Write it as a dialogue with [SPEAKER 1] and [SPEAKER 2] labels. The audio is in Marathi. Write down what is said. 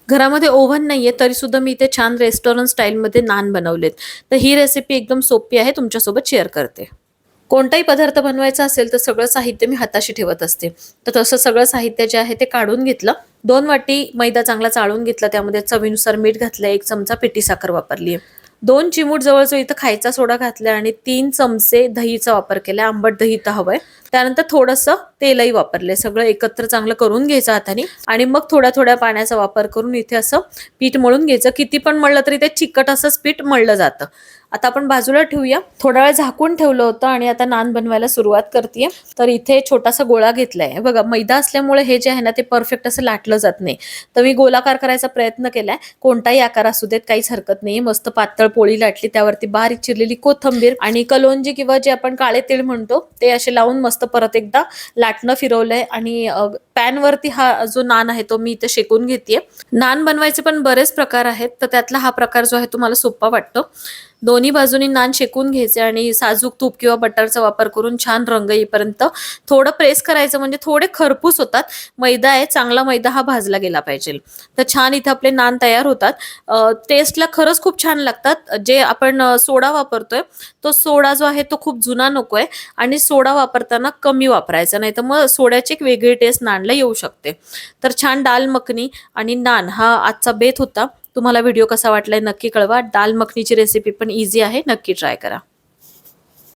[SPEAKER 1] घरामध्ये ओव्हन नाहीये तरी सुद्धा मी इथे छान रेस्टॉरंट स्टाईलमध्ये नान बनवलेत. तर ही रेसिपी एकदम सोपी आहे, तुमच्यासोबत शेअर करते. कोणताही पदार्थ बनवायचा असेल तर सगळं साहित्य मी हाताशी ठेवत असते. तर तसं सगळं साहित्य जे आहे ते काढून घेतलं. 2 वाटी मैदा चांगला चाळून घेतला. त्यामध्ये चवीनुसार मीठ घातलं, 1 चमचा पिठी साखर वापरली आहे. 2 चिमूट जवळ-जवळ इथं खायचा सोडा घातलाय आणि 3 चमचे दहीचा वापर केलाय. आंबट दही इथं हवंय. त्यानंतर थोडंसं तेलही वापरलंय. सगळं एकत्र चांगलं करून घ्यायचं हाताने आणि मग थोड्या-थोड्या पाण्याचा वापर करून इथे असं पीठ मळून घ्यायचं. किती पण मळलं तरी ते चिकट असंच पीठ मळलं जातं. आता आपण बाजूला ठेवूया. थोडा वेळ झाकून ठेवलं होतं आणि आता नान बनवायला सुरुवात करतेय. तर इथे छोटासा गोळा घेतलाय. बघा मैदा असल्यामुळे हे जे आहे ना ते परफेक्ट असं लाटलं जात नाही. तर मी गोलाकार करायचा प्रयत्न केलाय. कोणताही आकार असू देत काहीच हरकत नाही. मस्त पातळ पोळी लाटली, त्यावरती बारीक चिरलेली कोथिंबीर आणि कलोंजी किंवा जे आपण काळे तीळ म्हणतो ते असे लावून मस्त परत एकदा लाटणं फिरवलंय आणि पॅन वरती हा जो नान आहे तो मी इथे शेकून घेतेय. नान बनवायचे पण बरेच प्रकार आहेत, तर त्यातला हा प्रकार जो आहे तो मला सोपा वाटतो. दोन्ही बाजूनी नान शेकून घ्यायचे आणि साजूक तूप किंवा बटरचा वापर करून छान रंग येईपर्यंत थोडं प्रेस करायचं, म्हणजे थोडे खरपूस होतात. मैदा आहे, चांगला मैदा हा भाजला गेला पाहिजे. तर छान इथे आपले नान तयार होतात. टेस्टला खरंच खूप छान लागतात. जे आपण सोडा वापरतोय तो सोडा जो आहे तो खूप जुना नकोय आणि सोडा वापरताना कमी वापरायचा, नाही तर मग सोड्याची एक वेगळी टेस्ट नानला येऊ शकते. तर छान दाल मखनी आणि नान हा आजचा बेत होता. तुम्हाला व्हिडिओ कसा वाटलाय नक्की कळवा. दाल मखनीची रेसिपी पण इझी आहे, नक्की ट्राय करा.